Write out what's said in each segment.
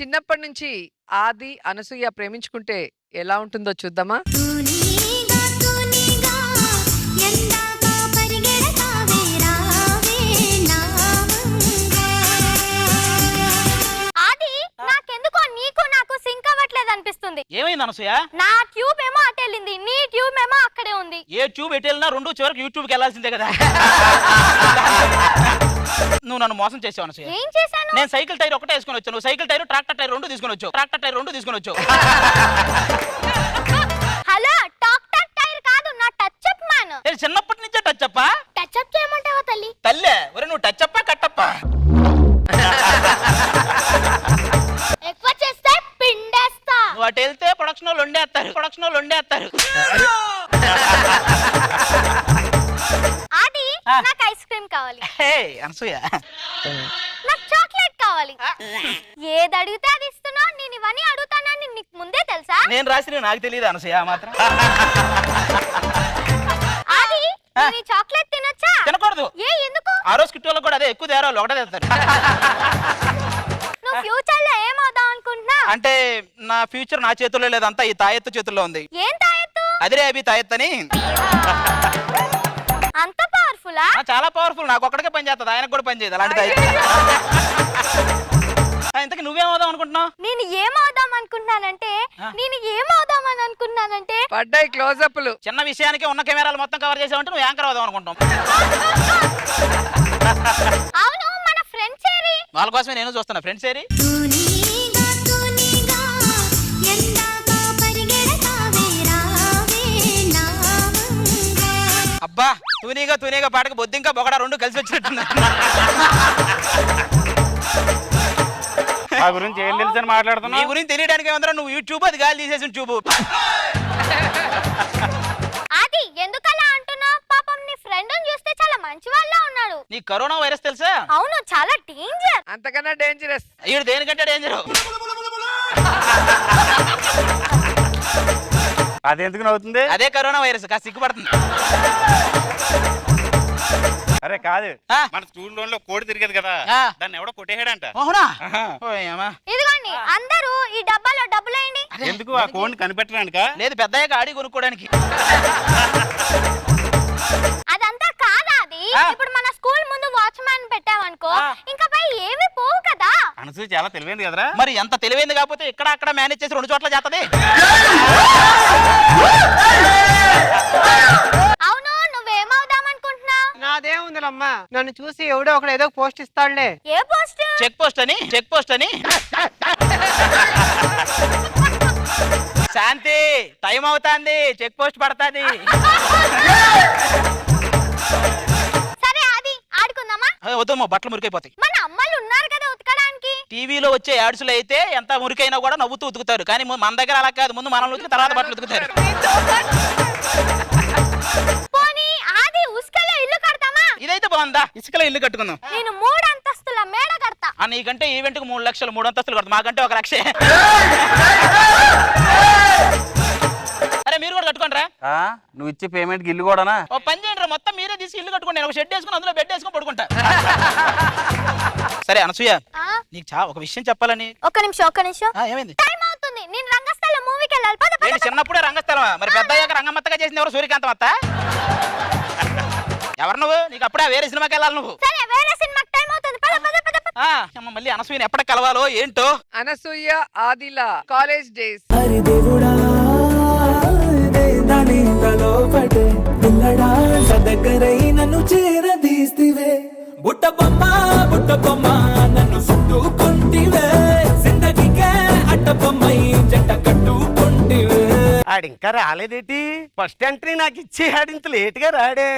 చిన్నప్పటి నుంచి ఆది, అనసూయ ప్రేమించుకుంటే ఎలా ఉంటుందో చూద్దామా? ఆది, నాకెందుకో నీకు నాకు సింక్ అవ్వట్లేదు అనిపిస్తుంది. ఏమైంది అనసూయ? నా ట్యూబ్ ఏమో అటు వెళ్ళింది, నీ ట్యూబ్ ఏమో అక్కడే ఉంది. ఏ ట్యూబ్ ఎటు వెళ్ళినా రెండు చివరికి యూట్యూబ్ కి వెళ్ళాల్సిందే కదా. నువ్వు నన్ను మోసం చేసావు అనసూయ. ఏం చేశాను? నేను సైకిల్ టైర్ ఒకటే వేసుకొని వచ్చాను, నువ్వు సైకిల్ టైర్ ట్రాక్టర్ టైర్ రెండు తీసుకొని వచ్చావు. ట్రాక్టర్ టైర్ రెండు తీసుకొని వచ్చావు. హలో, డాక్టర్ టైర్ కాదు, నా టచ్ అప్ మ్యాన్. నేను చిన్నప్పటి నుంచే టచ్ అప్పా. టచ్ అప్ చేయమంటావా తల్లి? తల్లే ఒరే, నువ్వు టచ్ అప్పా కట్టప్పా? ఎక్కువ చేస్తే పిండేస్తా. నువ్వు అటు వెళ్తే ప్రొడక్షన్ వాళ్ళు వండేస్తారు, ప్రొడక్షన్ వాళ్ళు వండేస్తారు. ఆది, నాకు ఐస్ క్రీమ్ కావాలి. హే అనసూయ, నాకు చాక్లెట్ కావాలి. ఏది అడిగితే అది ఇస్తున్నా. నేను ఇవన్నీ అడుగుతానని నీకు ముందే తెలుసా? నేను రాసిన నాకు తెలియదు అనసూయ మాత్రం. ఆది, నేను ఈ చాక్లెట్ తినొచ్చా? తినకూడదు. ఏ, ఎందుకు? ఆ రోజు కిట్ వాళ్ళు కూడా అదే ఎక్కువ తేరా ఒకటే తెస్తారు. నువ్వు ఫ్యూచర్ లో ఏమవుదాం అనుకుంటున్నా? అంటే నా ఫ్యూచర్ నా చేతుల్లో లేదంతా ఈ తాయెత్తు చేతుల్లో ఉంది. ఏం తాయెత్తు? అదిరే అభి తాయెత్తు అని. అంత పవర్ఫులా? చాలా పవర్ఫుల్. నాకు ఒక్కడికే పని చేస్తుంది, ఆయనకు కూడా పని చేయదు అలాంటి తాయెత్తు. ఇంతకీ నువ్వేమవుదాం అనుకుంటున్నావు? నేను ఏమవుదాం అనుకుంటున్నానంటే పడ్డాయి క్లోజప్లు. చిన్న విషయానికి ఉన్న కెమెరాలు మొత్తం కవర్ చేసావంటే నువ్వు యాంకర్ అవుదాం అనుకుంటాం. అవును, మన ఫ్రెండ్స్ ఏరి? వాళ్ళ కోసమే నేను చూస్తున్నా. ఫ్రెండ్స్ ఏరి? అబ్బా, తూనీగా తూనీగా పాటకు బొద్దింకా బొగడ రెండు కలిసి వచ్చినట్టుంది. ఆ గురించి ఏం తెలుసు అని మాట్లాడుతున్నా? నీ గురించి తెలియడానికి ఏమంటారా? నువ్వు యూట్యూబ్ అది గాలి తీసేసిన ట్యూబ్. అది ఎందుకలా అంటున్నావు? పాపం నీ ఫ్రెండ్ చూస్తే చాలా మంచి వాళ్ళ ఉన్నాడు. నీ కరోనా వైరస్ తెలుసా? అవును, చాలా డేంజర్. అంతకన్నా డేంజరస్. ఈడు దేనికంటే డేంజర్. అది ఎందుకు నవ్వుతుంది? అదే కరోనా వైరస్. కాస్త సిగ్గుపడుతుంది. అరే కాదు, ఆ? మన స్కూల్ లో కోడి తిరిగేది కదా, ఆ. దాన్ని ఎవడో కొట్టేసాడంట. అవునా? ఆహా. ఓయమ్మా. ఇదిగోండి, అందరూ ఈ డబ్బాలో డబ్బులేయండి. ఎందుకు ఆ కోడిని కనిపెట్టడానిక? లేదు, పెద్దయ్యాక ఆడి కొనుక్కోవడానికి. అదంతా కాదా? అది ఆ. ఇప్పుడు మన స్కూల్ ముందు వాచ్మ్యాన్ పెట్టావనుకో, ఆ. ఇంకా పై ఏవి పోవు కదా. అనసూయ చాలా తెలివైంది కదరా. మరి ఎంత తెలివైంది కాకపోతే ఇక్కడ అక్కడ మేనేజ్ చేసి రెండు చోట్ల చేస్తది. అవును, నువ్వేమవుదాం అనుకుంటున్నావు? నాదేముందిలమ్మా, నన్ను చూసి ఎవడో ఒకడు ఏదో పోస్ట్ ఇస్తాడులే. ఏ పోస్ట్? చెక్ పోస్ట్ అని. చెక్ పోస్ట్ అని. శాంతి, టైం అవుతాంది, చెక్ పోస్ట్ పడతాది. సరే, అది ఆడుకుందామా? వద్దమ్మా, బట్టలు మురికైపోతాయి. మన అమ్మలు ఉన్నారు కదా ఉతకడానికి. టీవీలో వచ్చే యాడ్స్లో అయితే ఎంత మురికైనా కూడా నవ్వుతూ ఉతుకుతారు, కానీ మన దగ్గర అలా కాదు. ముందు మనం ఉతికి తర్వాత బట్టలు ఉతుకుతారు. పోనీ ఆది ఉస్కలో ఇల్లు కడతామా? ఇదైతే బాగుందా? ఇసుకలో ఇల్లు కట్టుకుందాం. నేను 3 అంతస్తుల మేడ కడతా. నీకంటే ఈవెంట్ కు 3 లక్షలు, 3 అంతస్తులు కడతాం. మాకంటే 1 లక్షే. అరే మీరు కూడా కట్టుకోండి రా. నువ్వు ఇచ్చే పేమెంట్ కి ఇల్లు కూడానా? ఓ పని చేయండి రా, మొత్తం మీరే తీసి ఇల్లు కట్టుకోండి. నేను ఒక షెడ్ వేసుకుని అందులో బెడ్ వేసుకొని పడుకుంటా. సరే అనసూయ, ఆ? నీకు ఒక విషయం చెప్పాలని. ఒక్క నిమిషం. ఏమైంది? టైం అవుతుంది, నేను రంగస్థలం మూవీకి వెళ్ళాలి. పద, పద, ఏంటి చిన్నప్పుడే రంగస్థలమా? మరి పెద్ద అయ్యాక రంగమ్మత్తగా చేసింది ఎవరు? సూర్యకాంతం అత్త? ఎవరు నువ్వు? నీకు అప్పుడే వేరే సినిమాకి వెళ్ళాలి నువ్వు. సరే, వేరే సినిమాకి టైం అవుతుంది. పద, పద, పద, పద. మళ్ళీ అనసూయని ఎప్పటికి కలవాలో ఏంటో. అనసూయ, ఆదిల కాలేజ్ డేస్. దగ్గరై నన్ను చేరదీస్తివే, బుట్ట బొమ్మ నన్ను చుట్టుకుంటివే, జిందగీకే అట్ట బొమ్మై జంట కట్టుకుంటివే. ఆడింకా రాలేదేటి? ఫస్ట్ ఎంట్రీ నాకు ఇచ్చి ఆడింత లేట్ గా రాడే.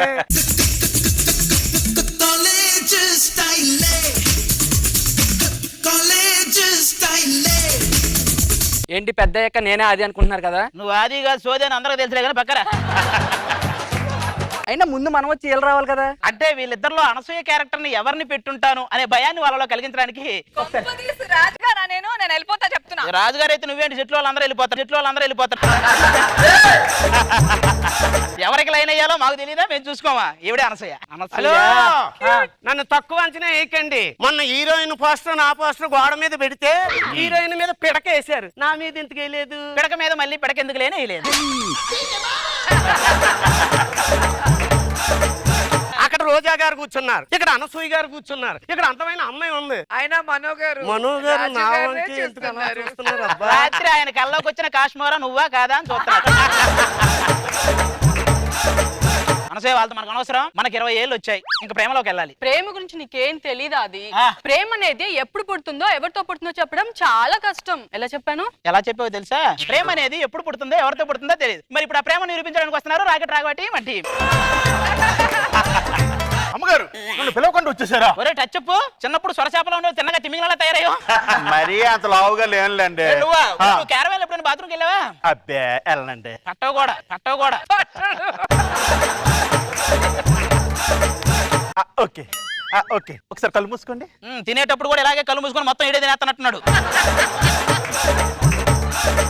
ఏంటి పెద్ద అయ్యాక నేనే అది అనుకుంటున్నారు కదా? నువ్వు ఆది కాదు సోది అని అందరూ తెలిసిలే కానీ పక్కరా. అయినా ముందు మనం వచ్చి ఏళ్ళు రావాలి కదా. అంటే వీళ్ళిద్దరిలో అనసూయ క్యారెక్టర్ ని ఎవరిని పెట్టుంటాను అనే భయాన్ని వాళ్ళలో కలిగించడానికి. రాజుగారా నేను వెళ్ళిపోతా చెప్తున్నా. రాజుగారు అయితే నువ్వేంటి చెట్లు వాళ్ళందరూ వెళ్ళిపోతారు, చెట్లు వాళ్ళందరూ వెళ్ళిపోతారు. ఎవరికి లైన్ వేయాలో మాకు తెలియదా, మేము చూసుకోమా. ఈవిడే అనసూయ. హలో, నన్ను తక్కువ అంచనా వేయకండి. మొన్న హీరోయిన్ పోస్టర్ నా పోస్టర్ గోడ మీద పెడితే హీరోయిన్ మీద పిడక వేశారు, నా మీద ఎందుకు వేయలేదు? పిడక మీద మళ్ళీ పిడక ఎందుకు లేని వేయలేదు. అక్కడ రోజా గారు కూర్చున్నారు, ఇక్కడ అనసూయ గారు కూర్చున్నారు, ఇక్కడ అందమైన అమ్మాయి ఉంది. ఆయన మనో గారు మనో గారు రాజు నా గారినే వంకే ఎందుకు అలా చూస్తున్నారు. చూస్తున్నారు? అబ్బా, రాత్రి ఆయన కల్లోకి వచ్చిన కాశ్మీరా నువ్వా కాదా అని చూస్తున్నాడు. అనసూయ వాళ్ళతో మనకు అనవసరం. మనకి 20 ఏళ్ళు వచ్చాయి, ఇంకా ప్రేమలోకి వెళ్ళాలి. ప్రేమ గురించి నీకేం తెలీదా? అది ఆ. ప్రేమ అనేది ఎప్పుడు పుడుతుందో ఎవరితో పుడుతుందో చెప్పడం చాలా కష్టం. ఎలా చెప్పాను? ఎలా చెప్పావో తెలుసా? ప్రేమ అనేది ఎప్పుడు పుడుతుందో ఎవరితో పుడుతుందో తెలియదు. మరి ఇప్పుడు ఆ ప్రేమ నిరూపించడానికి వస్తున్నారు రాకెట్ రాగబట్టి మన టీం. అమ్మగారు నన్ను పిలవకుండా వచ్చేసారా? ఒరే టచ్ చెప్పు, చిన్నప్పుడు సొరచేపలో ఉండేవి తిన్నగా తిమ్మింగలా తయారయ్యో. మరీ అంత లావుగా లేనులేండి. నువ్వు క్యారవాన్ ఎప్పుడైనా బాత్రూమ్కి వెళ్ళావా? అబ్బే వెళ్ళండి. పట్టవు కూడా. ఓకే ఓకే, ఒకసారి కళ్ళు మూసుకోండి. తినేటప్పుడు కూడా ఇలాగే కళ్ళు మూసుకొని మొత్తం ఇడే తినేస్తున్నట్టున్నాడు.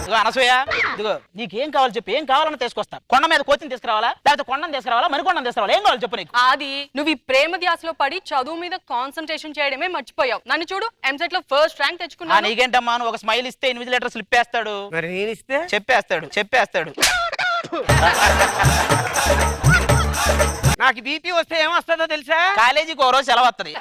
ఇదిగో అనసూయ, ఇదిగో నీకేం కావాలి చెప్పు, ఏం కావాలని తీసుకొస్తా. కొండ మీద కోచింగ్ తీసుకురావాలా, లేకపోతే కొండను తీసుకురావాలా, మరికొండను తీసుకురావాలా, ఏం కావాలి చెప్పు నీకు. అది నువ్వు ఈ ప్రేమ ధ్యాసలో పడి చదువు మీద కాన్సన్ట్రేషన్ చేయడమే మర్చిపోయావు. నన్ను చూడు, ఎంసెట్ లో ఫస్ట్ ర్యాంక్ తెచ్చుకున్నాను. నీకేంటమ్మా, నువ్వు ఒక స్మైల్ ఇస్తే ఇన్విజిలేటర్ స్లిప్ వేస్తాడు, మరి నేను ఇస్తే చెప్పేస్తాడు. నాకు బీపీ వస్తే ఏమొస్తుందో తెలుసా? కాలేజీకి ఓ రోజు సెలవు వస్తుంది.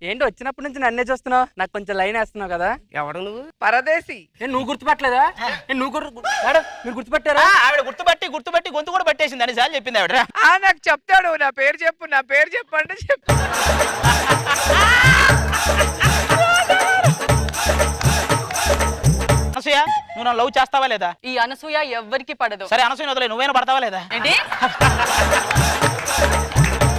ఏంటి వచ్చినప్పటి నుంచి నన్నే చూస్తున్నావు, నాకు కొంచెం లైన్ వేస్తున్నావు కదా. ఎవడు నువ్వు? పరదేశి. నువ్వు గుర్తుపట్టలేదా? మేడం, మీరు గుర్తుపట్టారా? ఆవిడ గుర్తుపట్టి గొంతు కూడా పట్టేసింది అనిసార్లు చెప్పింది ఆవిడ. నాకు చెప్తాడు, నా పేరు చెప్పు అంటే చెప్పు. అనసూయ, నువ్వు నన్ను లవ్ చేస్తావా లేదా? ఈ అనసూయ ఎవ్వరికి పడదు. సరే అనసూయ వదిలే, నువ్వైనా పడతావా లేదా? ఏంటి?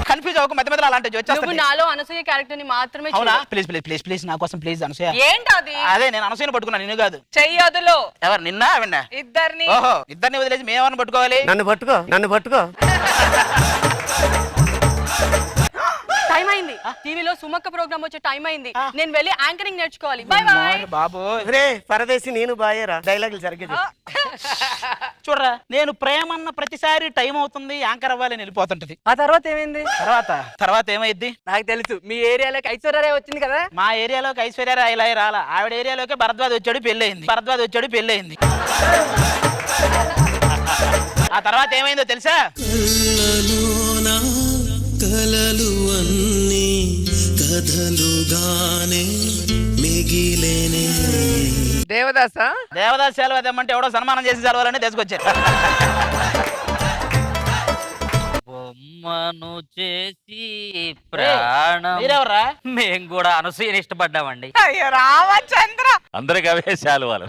కన్ఫ్యూజ్ అవ్వకు, మధ్య మధ్యలో అలాంటి నువ్వు వచ్చేస్తాను. నాలో అనసూయ క్యారెక్టర్ ని మాత్రమే అవునా? చూడు. ప్లీజ్ నా కోసం ప్లీజ్ అనసూయ. ఏంటది? అదే నేను అనసూయను పట్టుకున్నాను, నిన్ను కాదు. చెయ్యదులో ఎవరు నిన్న ఆవిడ? ఇద్దరిని. ఓహో, ఇద్దరిని వదిలేసి మేమని పట్టుకోవాలి? నన్ను పట్టుకో. టైం అయింది. టీవీలో సుమక్క ప్రోగ్రామ్ వచ్చే టైం అయింది. నేను వెళ్ళి యాంకరింగ్ నేర్చుకోవాలి. By by. బాబు రే పరదేశి, నేను బాయేరా, డైలాగులు సరిగ్గా చూడరా, నేను ప్రేమన్న ప్రతిసారి టైం అవుతుంది యాంకర్ అవ్వాలని వెళ్ళిపోతుంటది. ఆ తర్వాత ఏమైంది? తర్వాత ఏమైద్ది నాకు తెలుసు, మీ ఏరియాలోకి ఐశ్వర్య వచ్చింది కదా. మా ఏరియాలోకి ఐశ్వర్య రాయ్ రాలా, ఆవిడ ఏరియాలోకి భరద్వాజ్ వచ్చాడు పెళ్ళయింది. ఆ తర్వాత ఏమైందో తెలుసా? కలలు అన్నీ కథలుగానే మిగిలేనే. దేవదాస్ సెలవు అదేమంటే ఎవడో సన్మానం చేసి సెలవులని తీసుకొచ్చారు. బొమ్మను చేసి ప్రాణం. మీరెవరా? మేము కూడా అనసూయని ఇష్టపడ్డామండి. అయ్యో రామచంద్ర, అందరికి అవే శాలువాలు.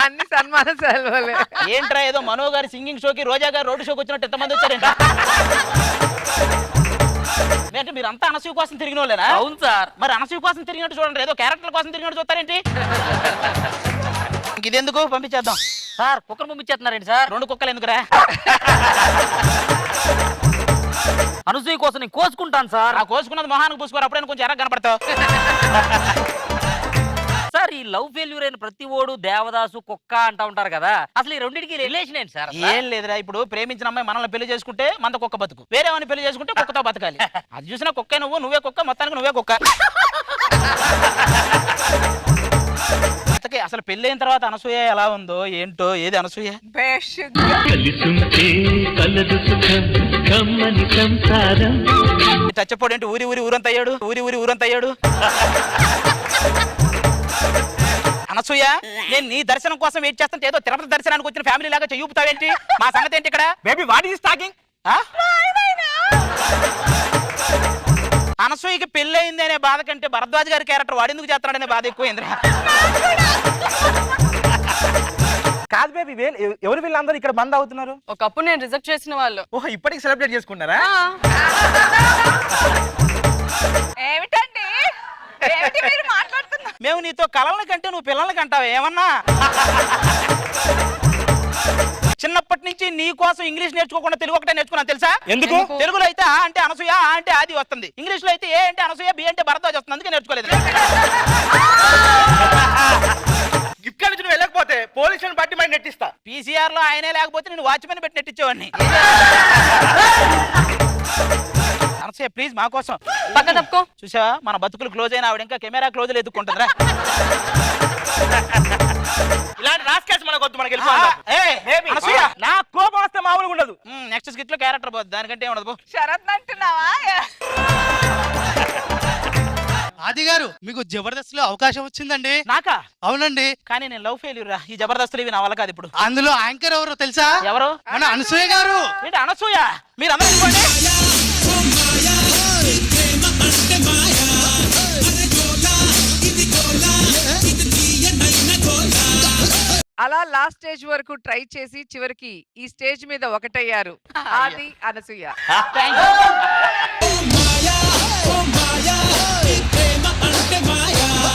అన్ని సన్మాన సెలవులే. ఏంట్రా ఏదో మనో గారి సింగింగ్ షోకి రోజా గారు రోడ్డు షోకి వచ్చినట్టు ఎంతమంది వచ్చారేంట? అంటే మీరంతా అనసూయ కోసం తిరిగిన వాళ్ళేనా? అవును సార్. మరి అనసూయ కోసం తిరిగినట్టు చూడండి, ఏదో క్యారెక్టర్ కోసం తిరిగినట్టు చూస్తారేంటి? ఇదెందుకు పంపించేద్దాం సార్. కుక్కను పంపించేస్తున్నారండి సార్. 2 కుక్కలు ఎందుకురా? అనసూయ కోసం నేను కోసుకుంటాను సార్. ఆ కోసుకున్నది మొహానికి పూసుకోరు, అప్పుడైనా కొంచెం ఎర్రగా కనపడతావు. సార్, ఈ లవ్ ఫెయిల్యూర్ అయిన ప్రతి ఓడు దేవదాసు కుక్క అంటా ఉంటారు కదా, అసలు ఈ రెండింటికి రిలేషన్ ఏంటి సార్? ఏం లేదురా, ఇప్పుడు ప్రేమించిన అమ్మాయి మనల్ని పెళ్లి చేసుకుంటే మన కుక్క బతుకు, వేరే వాడిని పెళ్లి చేసుకుంటే కుక్కతో బతకాలి. అది చూసినా కుక్కే నువ్వే కుక్క, మొత్తానికి నువ్వే కుక్క. అసలు పెళ్ళైన తర్వాత అనసూయ ఎలా ఉందో ఏంటో. ఏది అనసూయ? చచ్చపోడేంటి ఊరంత అయ్యాడు. అనసూయ, నేను నీ దర్శనం కోసం వెయిట్ చేస్తుంటే ఏదో తిరుపతి దర్శనానికి వచ్చిన ఫ్యామిలీ లాగా చెయ్యూపుతావేంటి? మా సంగతి ఏంటి ఇక్కడ? Baby what is talking? అనసూయకి పెళ్ళయింది అనే బాధ కంటే భరద్వాజ్ గారి క్యారెక్టర్ వాడెందుకు చేస్తున్నాడనే బాధ ఎక్కువైందిరా. కాదు బేబీ, ఎవరు వీళ్ళందరూ ఇక్కడ బంద్ అవుతున్నారు? ఒకప్పుడు నేను రిజెక్ట్ చేసిన వాళ్ళు. ఓహో, ఇప్పటికి సెలబ్రేట్ చేసుకున్నారా? ఏమిటండి మీరు మాట్లాడుతున్నా? మేము నీతో కలవని కంటే నువ్వు పిల్లల్ని కంటావు ఏమన్నా? చిన్నప్పటి నుంచి నీ కోసం ఇంగ్లీష్ నేర్చుకోకుండా తెలుగు ఒకటే నేర్చుకున్నాను తెలుసా? ఎందుకు? తెలుగులో అయితే ఆ అంటే అనసూయ, ఆ అంటే ఆది వస్తుంది. ఇంగ్లీష్ లో అయితే ఏ అంటే అనసూయ, బి అంటే భరద్వాజ్ వస్తుంది. అందుకే నేర్చుకోలేదు. ఇక్కడ నుంచి నువ్వు వెళ్ళకపోతే పోలీసులను బట్టి మరి నెట్టిస్తా. పీసీఆర్ లో ఆయనే లేకపోతే నేను వాచ్మెన్ పెట్టి నెట్టించేవాడిని. అనసూయ ప్లీజ్ మా కోసం పక్క తప్పుకో. చూసావా మన బతుకులు క్లోజ్ అయిన ఆవిడ ఇంకా కెమెరా క్లోజ్ ఎత్తుకుంటుందిరా. ఇలాంటి రాస్కేస్ మనకు వద్దు, మనకి వెళ్ళిపోదాం. అనసూయ నా కోపం వస్తే మామూలుగా ఉండదు. నెక్స్ట్ స్కిట్ లో క్యారెక్టర్ పోద్ది, దానికంటే ఏం ఉండదు. శరత్ అంటున్నావా? ఆది గారు మీకు జబర్దస్త్ లో అవకాశం వచ్చిందండి. నాకా? అవునండి. కానీ నేను లవ్ ఫెయిల్యూర్ రా. ఈ జబర్దస్తులు ఇవి నా వల్ల కాదు ఇప్పుడు. అందులో యాంకర్ ఎవరో తెలుసా? ఎవరు? మన అనసూయ గారు. ఏంటి అనసూయ? మీరు అందరూ ఇవ్వండి. అలా లాస్ట్ స్టేజ్ వరకు ట్రై చేసి చివరికి ఈ స్టేజ్ మీద ఒకటయ్యారు ఆది అనసూయ. Thank you.